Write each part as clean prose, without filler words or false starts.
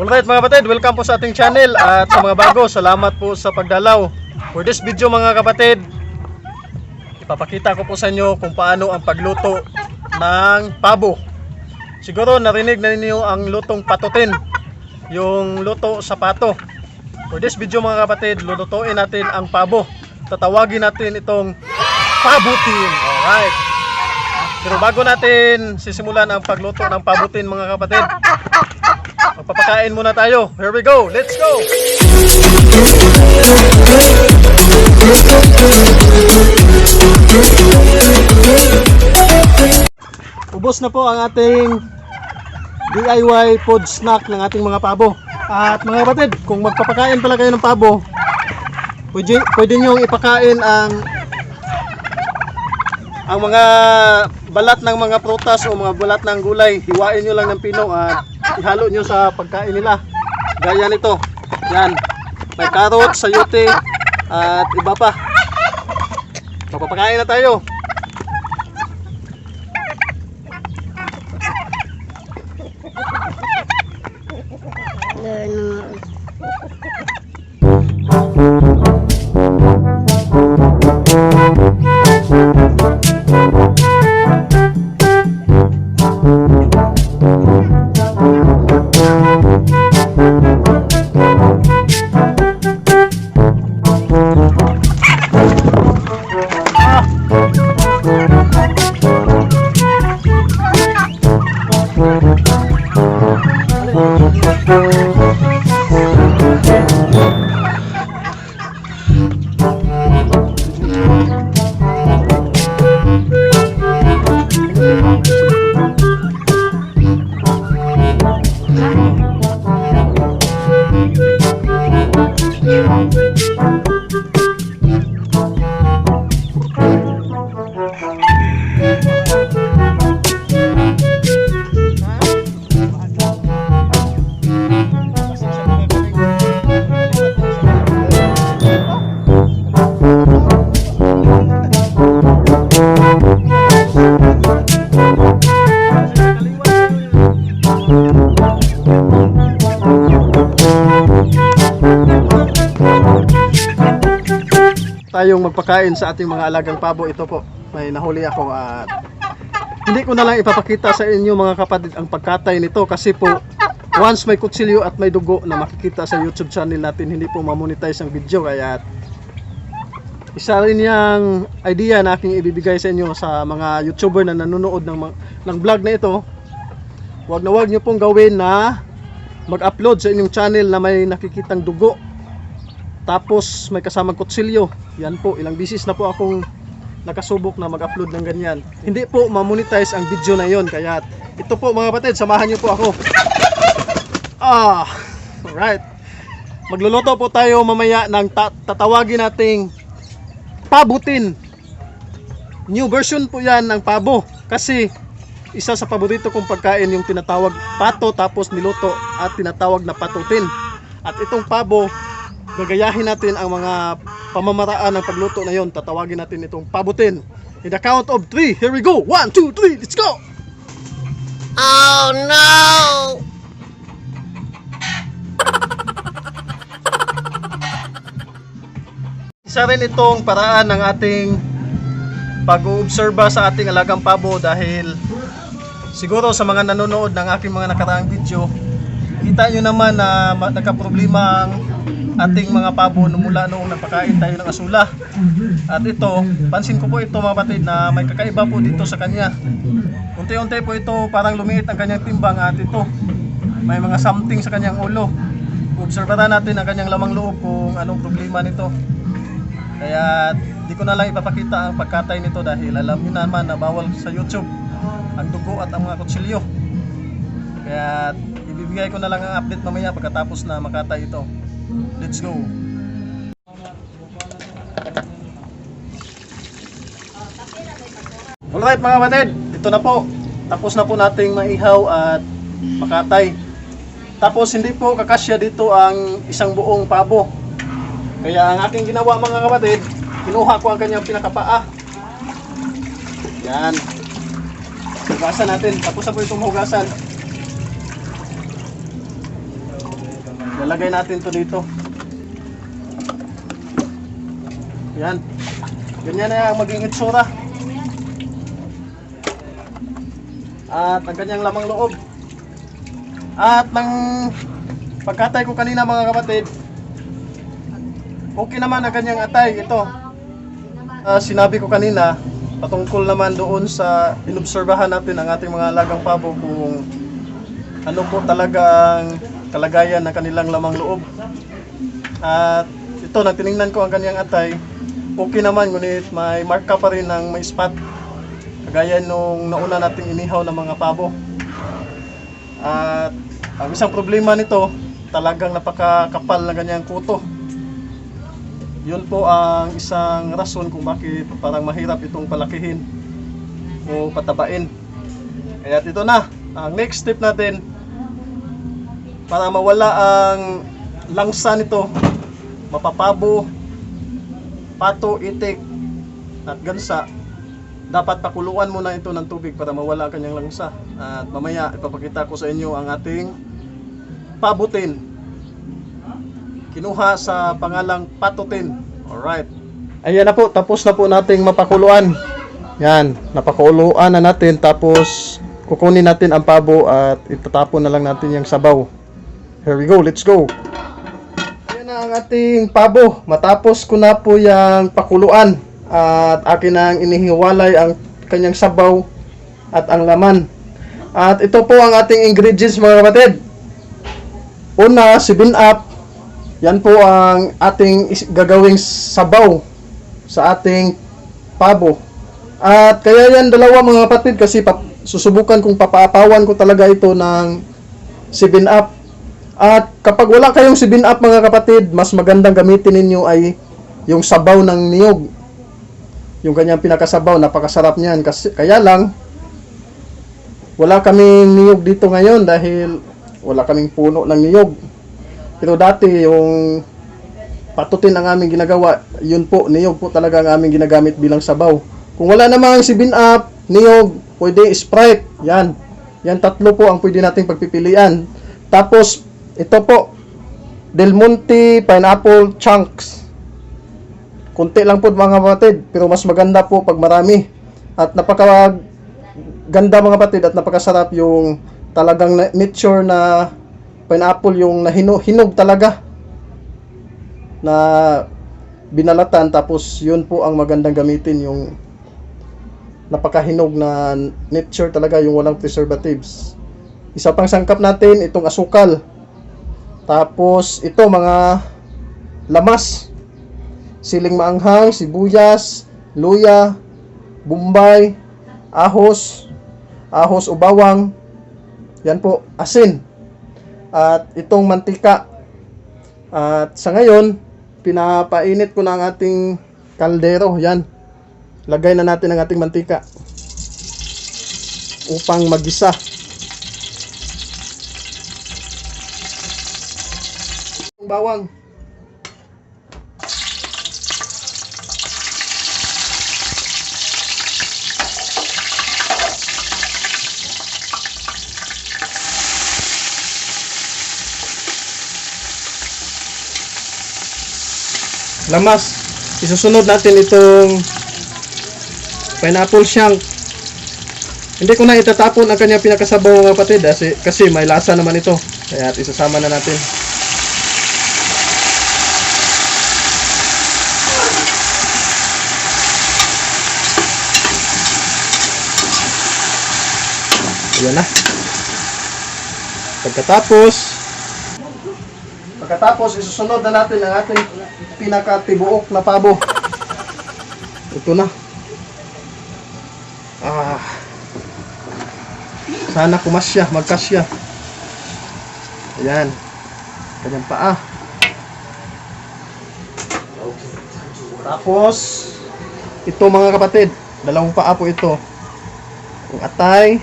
Alright mga kapatid, welcome po sa ating channel. At sa mga bago, salamat po sa pagdalaw. For this video mga kapatid, ipapakita ko po sa inyo kung paano ang pagluto ng pabo. Siguro narinig na ninyo ang lutong patutin, yung luto sa pato. For this video mga kapatid, lulutuin natin ang pabo. Tatawagin natin itong pabutin. Alright. Pero bago natin sisimulan ang pagluto ng pabutin mga kapatid, magpapakain muna tayo. Here we go. Let's go. Ubos na po ang ating DIY food snack ng ating mga pabo. At mga kapatid, kung magpapakain pala kayo ng pabo, pwede nyo ipakain ang mga balat ng mga prutas o mga balat ng gulay. Hiwain nyo lang ng pino at ihalo nyo sa pagkain nila. Gaya nito. Yan. May carrot, sayote at iba pa. Magpapakain na tayo. Tayong magpakain sa ating mga alagang pabo. Ito po, may nahuli ako at hindi ko na lang ipapakita sa inyo mga kapatid ang pagkatay nito kasi po once may kutsilyo at may dugo na makikita sa YouTube channel natin, hindi po mamonetize ang video. Kaya isa rin yung idea na aking ibibigay sa inyo sa mga YouTuber na nanonood ng vlog na ito. Wag nyo pong gawin na mag-upload sa inyong channel na may nakikitang dugo tapos may kasamang kutsilyo. Yan po, ilang bisis na po akong nakasubok na mag-upload ng ganyan. Hindi po mamonetize ang video na yon. Kaya ito po mga kapatid, samahan nyo po ako. Alright. Magluluto po tayo mamaya ng tatawagin nating pabutin. New version po yan ng pabo. Kasi isa sa paborito kong pagkain yung tinatawag pato tapos niluto at tinatawag na patutin. At itong pabo, gagayahin natin ang mga pamamaraan ng pagluto na yon. Tatawagin natin itong pabutin. In the count of 3, here we go. 1, 2, 3, let's go! Oh no! Isa rin itong paraan ng ating pag-uobserba sa ating alagang pabo dahil siguro sa mga nanonood ng aking mga nakaraang video, kita nyo naman na nagka-problema ang ating mga pabo mula noong nagpakain tayo ng asula. At ito, pansin ko po ito mga kapatid na may kakaiba po dito sa kanya. Unti-unti po ito parang lumiit ang kanyang timbang at ito may mga something sa kanyang ulo. Obserbahan natin ang kanyang lamang loob kung anong problema nito. Kaya di ko na lang ipapakita ang pagkatay nito dahil alam niyo naman na bawal sa YouTube ang dugo at ang mga kutsilyo. Kaya ibibigay ko na lang ang update mamaya pagkatapos na makatay ito. Let's go. Alright mga kapatid, ito na po. Tapos na po nating maihaw at makatay. Tapos hindi po kakasya dito ang isang buong pabo. Kaya ang aking ginawa mga kapatid, kinuha ko ang kanyang pinakapaa. Yan. Hugasan natin. Tapos na po itong hugasan. Lalagay natin to dito. Yan. Ganyan na yung maging itsura. At ang kanyang lamang loob. At ng pagkatay ko kanina mga kapatid, okay naman ang kanyang atay. Ito, sinabi ko kanina, patungkol naman doon sa inobserbahan natin ang ating mga alagang pabo kung ano po talagang kalagayan ng kanilang lamang loob. At ito, nang tinignan ko ang kanyang atay, okay naman, ngunit may marka pa rin ng may spot. Kagaya nung nauna nating inihaw ng mga pabo. At ang isang problema nito, talagang napakakapal na ganyang kuto. Yun po ang isang rason kung bakit parang mahirap itong palakihin o patabain. Kaya ito na, ang next step natin para mawala ang langsa nito, mapapabo, pato, itik at gansa, dapat pakuluan muna ito ng tubig para mawala ang kanyang langsa. At mamaya ipapakita ko sa inyo ang ating pabutin, kinuha sa pangalang patutin. Alright, ayan na po, tapos na po nating mapakuluan. Yan, napakuluan na natin. Tapos kukunin natin ang pabo at itatapon na lang natin yung sabaw. Here we go, let's go. Ayan na ang ating pabo. Matapos ko na po yung pakuluan at akin ang inihiwalay ang kanyang sabaw at ang laman. At ito po ang ating ingredients mga kapatid. Una, 7-Up. Yan po ang ating gagawing sabaw sa ating pabo. At kaya yan dalawa mga kapatid kasi susubukan kong papaapawan ko talaga ito ng 7-Up. At kapag wala kayong 7-Up mga kapatid, mas magandang gamitin ninyo ay yung sabaw ng niyog. Yung kanyang pinakasabaw, napakasarap niyan. Kasi, kaya lang, wala kaming niyog dito ngayon dahil wala kaming puno ng niyog. Pero dati yung patutin ang aming ginagawa, yun po, niyog po talaga ang aming ginagamit bilang sabaw. Kung wala namang 7-Up, niyog, pwede Sprite. Yan. Yan tatlo po ang pwede nating pagpipilian. Tapos, ito po, Del Monte Pineapple Chunks. Kunti lang po mga kapatid, pero mas maganda po pag marami. At napakaganda mga kapatid at napakasarap yung talagang nature na pineapple, yung hinog talaga na binalatan. Tapos yun po ang magandang gamitin, yung napakahinog na nature talaga, yung walang preservatives. Isa pang sangkap natin, itong asukal. Tapos ito mga lamas, siling maanghang, sibuyas, luya, bombay, ahos o bawang. Yan po, asin. At itong mantika. At sa ngayon, pinapainit ko na ang ating kaldero. Yan. Lagay na natin ang ating mantika upang magisa. Bawang. Lamas. Isusunod natin itong pineapple shank. Hindi ko na itatapon ang kanyang pinakasabaw mga kapatid kasi may lasa naman ito. Kaya isasama na natin. Ayan na. Pagkatapos isusunod na natin ang ating pinakatibuok na pabo. Ito na. Sana magkasya. Ayan. Kanyang paa. Tapos ito mga kapatid, dalawang paa po ito. Ang atay.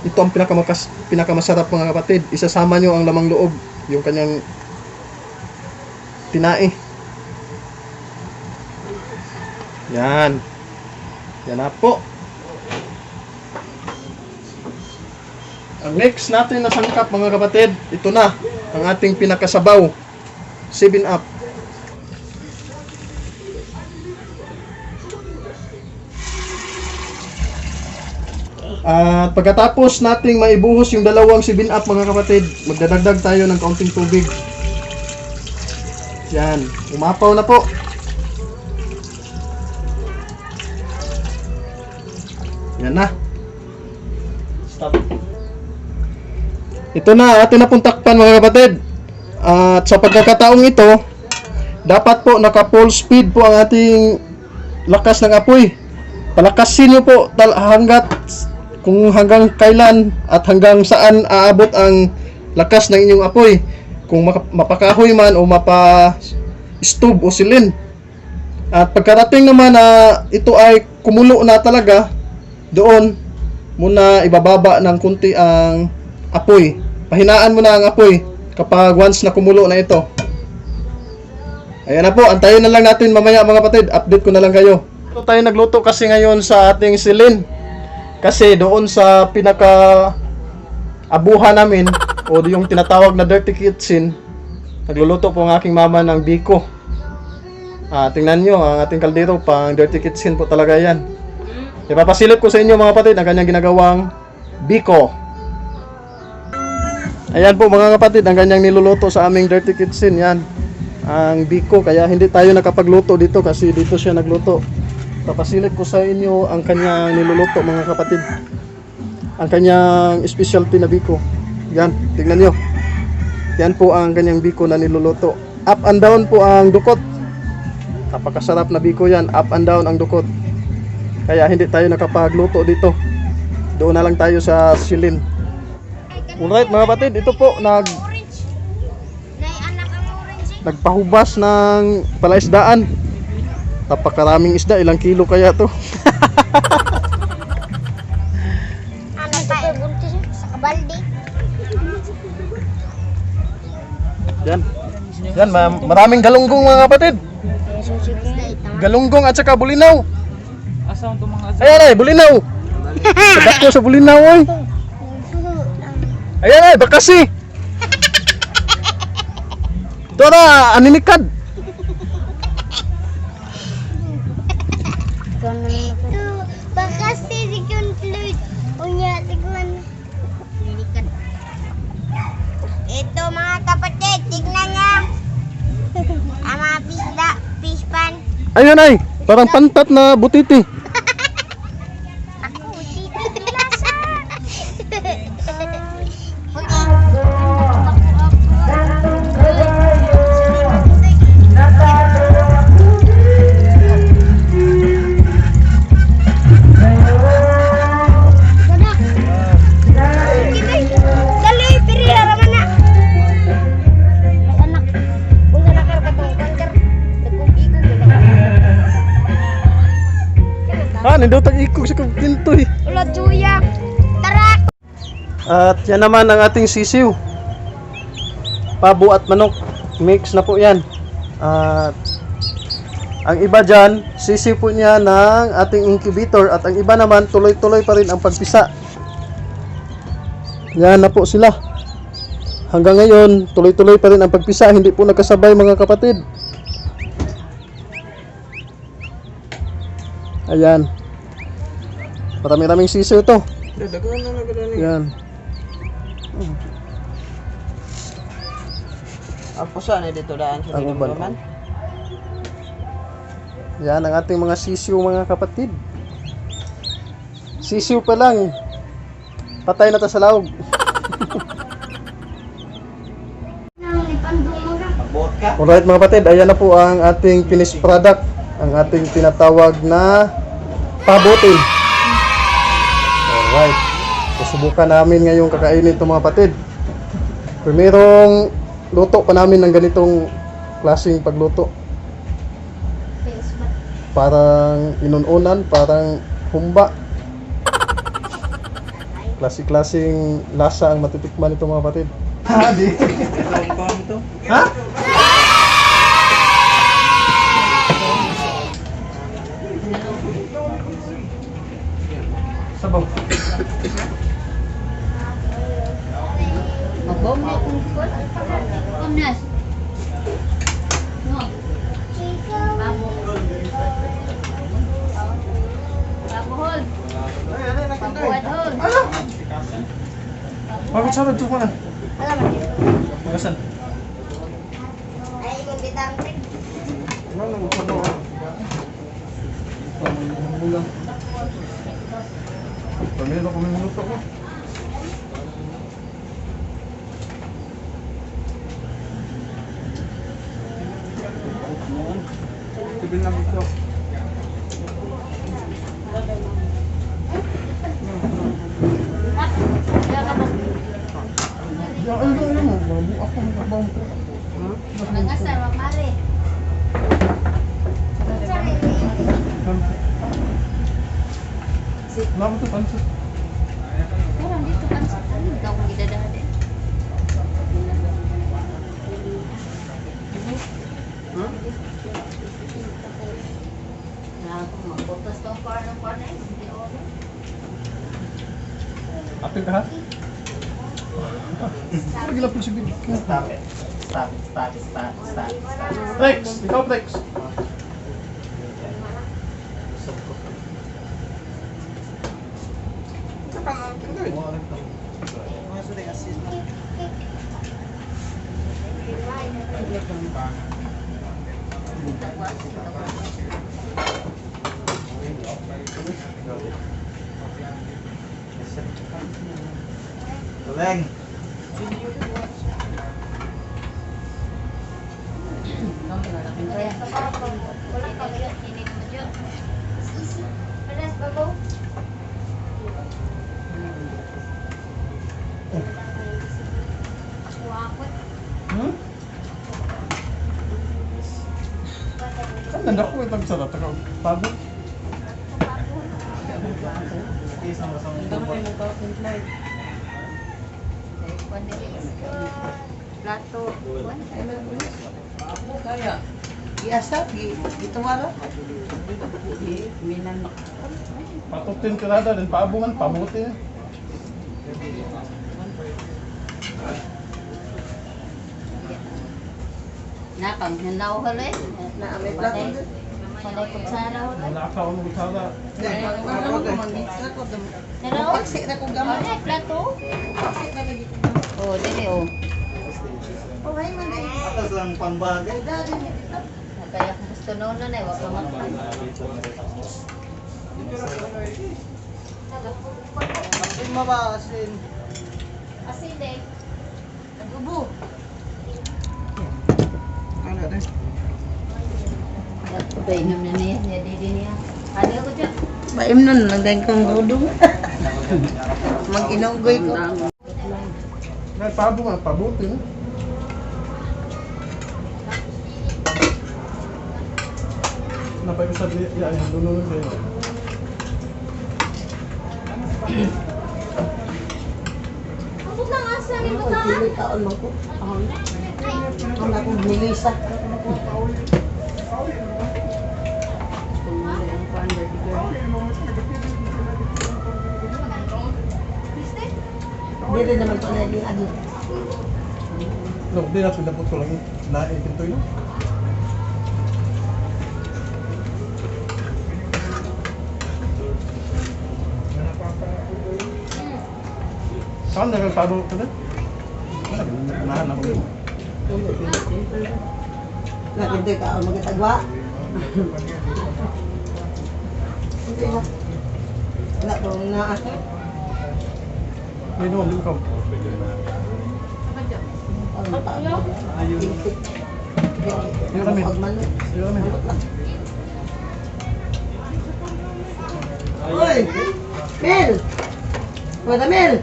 Ito ang pinakamasarap mga kapatid. Isasama nyo ang lamang loob, yung kanyang tinae. Yan. Yan na po. Ang next natin na sangkap mga kapatid, ito na. ang ating pinakasabaw, 7-Up. At pagkatapos nating maibuhos yung dalawang 7-Up mga kapatid, magdadagdag tayo ng kaunting tubig. Yan, umapaw na po. Yan na. Stop. Ito na, atin na pong takpan mga kapatid. At sa pagkakataong ito, dapat po naka full speed po ang ating lakas ng apoy. Palakasin nyo po kung hanggang kailan at hanggang saan aabot ang lakas ng inyong apoy. Kung mapakahoy man o mapa-stove o silin. At pagkarating naman na ito ay kumulo na talaga, doon muna ibababa ng kunti ang apoy. Pahinaan mo na ang apoy kapag once na kumulo na ito. Ayan na po, antayin na lang natin mamaya mga kapatid. Update ko na lang kayo. Ito tayo nagluto kasi ngayon sa ating silin. Kasi doon sa pinaka abuhan namin o yung tinatawag na dirty kitchen, nagluluto po ang aking mama ng biko. Tingnan nyo, ang ating kaldero pang dirty kitchen po talaga yan. Ipapasilip ko sa inyo mga kapatid ang kanyang ginagawang biko. Ayan po mga kapatid, ang kanyang niluluto sa aming dirty kitchen. Yan, ang biko. Kaya hindi tayo nakapagluto dito kasi dito siya nagluto. Papasilip ko sa inyo ang kanyang niluluto mga kapatid. Ang kanyang specialty na biko. Yan, tingnan nyo. Yan po ang kanyang biko na niluluto. Up and down po ang dukot. Napakasarap na biko yan. Up and down ang dukot. Kaya hindi tayo nakapagluto dito. Doon na lang tayo sa silin. Alright mga kapatid, ito po nagpahubas ng palaisdaan. Napakaraming isda, ilang kilo kaya to? Ano tayo buntis sa kabaldi? Yan. Yan, maraming galunggong mga kapatid. Galunggong at saka bulinaw. Asam to mga Ayan ay, bulinaw. Sadak ko sa bulinaw ay. Ayan ay, bakasi. Ito na, aninikad. Bakasi si Kuntlud. Unya, tignan. Ito mga kapatid, tignan niya. Ang mga pisda, fish pan. Ayan ay, parang pantat na butiti. Ako, dito lasa. Nindotag ikog sa pintoy. Ulo tuya. Tara. At yan naman ang ating sisiw. Pabo at manok. Mix na po yan. At ang iba dyan, sisiw po niya ng ating incubator. At ang iba naman, tuloy-tuloy pa rin ang pagpisa. Yan na po sila. Hanggang ngayon, tuloy-tuloy pa rin ang pagpisa. Hindi po nagkasabay mga kapatid. Ayan. Marami-raming sisiw ito. Yan. Ako saan dito daan sa Ang uban. naman? Yan ang ating mga sisiw mga kapatid. Sisiw pa lang. Patay na ta sa laog. Magbuot ka? Alright mga kapatid, ayan na po ang ating finished product. Ang ating tinatawag na pabutin. Alright. Susubukan namin ngayong kakainin ito mga kapatid. Primerong luto pa namin ng ganitong klaseng pagluto. Parang inununan, parang humba. Klase-klaseng lasa ang matitikman ito mga kapatid. Ha? Di? Ha? Sabaw. Magbombe kung Bakit sarap ito ko na? Alam mo dito. Magasan. Ay, kung ditang trick. Ano na magsabaw? Pamumulang. Pamilo ko may minuto ko. Tibil lang ito. Ya, ano mo? Babu ako ng trabaho ko. Nangasar, mapare. Lama to pansit. Pero dito kan sa ano daw ang gidadaan. Magputas to para ng corner. Apil ka ha? Gila po sige. Stop it. Stop. Rex! Ikaw, Rex! Tuleng. Hmm? Kan nanda ko itong sarap. Pabo. Plato. Kaya, iasa, gitawara. Minan Patutin kirada dan paabungan, pabuti. Napang hanaw hali. na may plato. Panay kutsara hali. Nakaw mo itala. Ano ko man gitsa ko dum. Pero, Paksi na ko gamay. ay, plato. Paksi na lagi. Oh, dili oh. Okay man ay. Atas lang pambagay. Dali ni. Kaya kung gusto noon na wag ka magpan. Asin mo ba? Asin. Asin eh. Adubo. Ano na? Painom na niya, didi niya. Ano ko dyan? Baim nun, nagdahin kong dudong. Mag-inunggoy ko. Nay paabungan, pabuti. Napay ko sa diya, yan, lununod sa'yo. Abot lang asa ni mo ka? Pili taon mo ko. Ang akong nilisa. Dili naman ko na yung ano. No, di na pinapot ko lagi. Naipinto yun. Saan na kang pabo ko na? Nahan ako yun. Nakita ka ang magkatagwa. Hindi na. Wala ko na. May noon, di ko. Yung kami. Yung kami. Hoy! Mel! Wala Mel!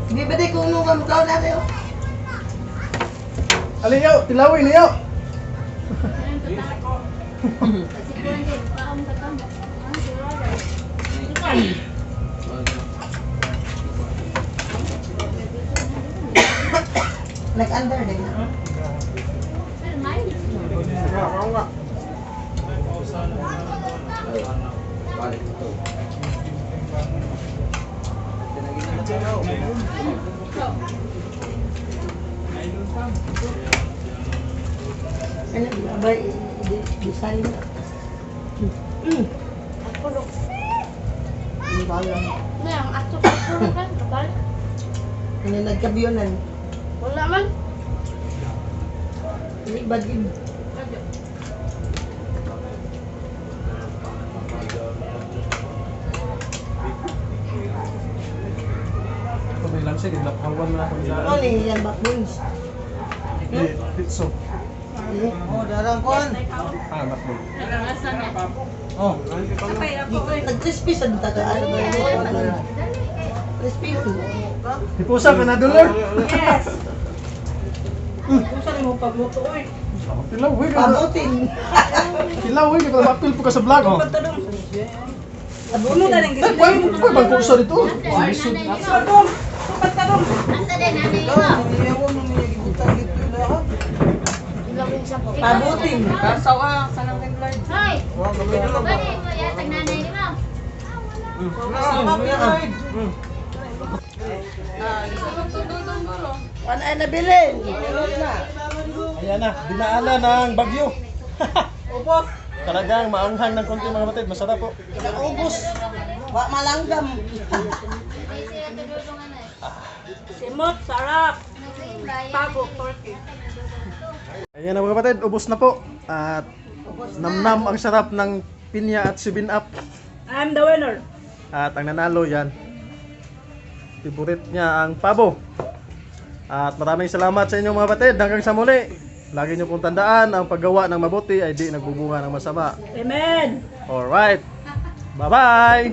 Hindi ba di kung nung kamukhaw natin? Aliyaw, tilawin niyo! Nag-under din na. Ano, ba, design na. Ang atok ko kan, bakal. Ano nagkabiyonan? Wala man. Hindi bad yun. Kamay lang siya, gidlapawan na kami Ano ni yan backbones? Pitso. Oh, darang kuan. Ah, backbone. Oh, Nag-crispy sa dita ka. Ano ba yun? Crispy yun. Ipusa ka na dollar. Yes! Kung saan mo pagluto oy? Kilaw, wait. Pabutin! Kilaw, wait. Kaya mapil po ka sa vlog, oh. Pabutin! Eh, pwede mo pa bang kusa dito? Bisod. Asa din, ano yun mo? niyaw mo niya gibutang dito lahat. Ilawin sa po. Pabutin! Hoy! Wa gamay na lang. Bani mo yatag nanay ni mo. Ano ay nabilin? Ayan na, dinaanan ng bagyo. Opo. Talagang maanghang ng konti mga batid, masarap po. Ubus! Wa malanggam! Simot, sarap! Pabo, turkey. Ayan na mga batid, ubos na po. At namnam ang sarap ng pinya at 7-up. I'm the winner! At ang nanalo yan, favorite niya ang pabo. At maraming salamat sa inyo mga batid. Hanggang sa muli. Lagi niyo pong tandaan, ang paggawa ng mabuti ay di nagbubunga ng masama. Amen! Alright. Bye-bye!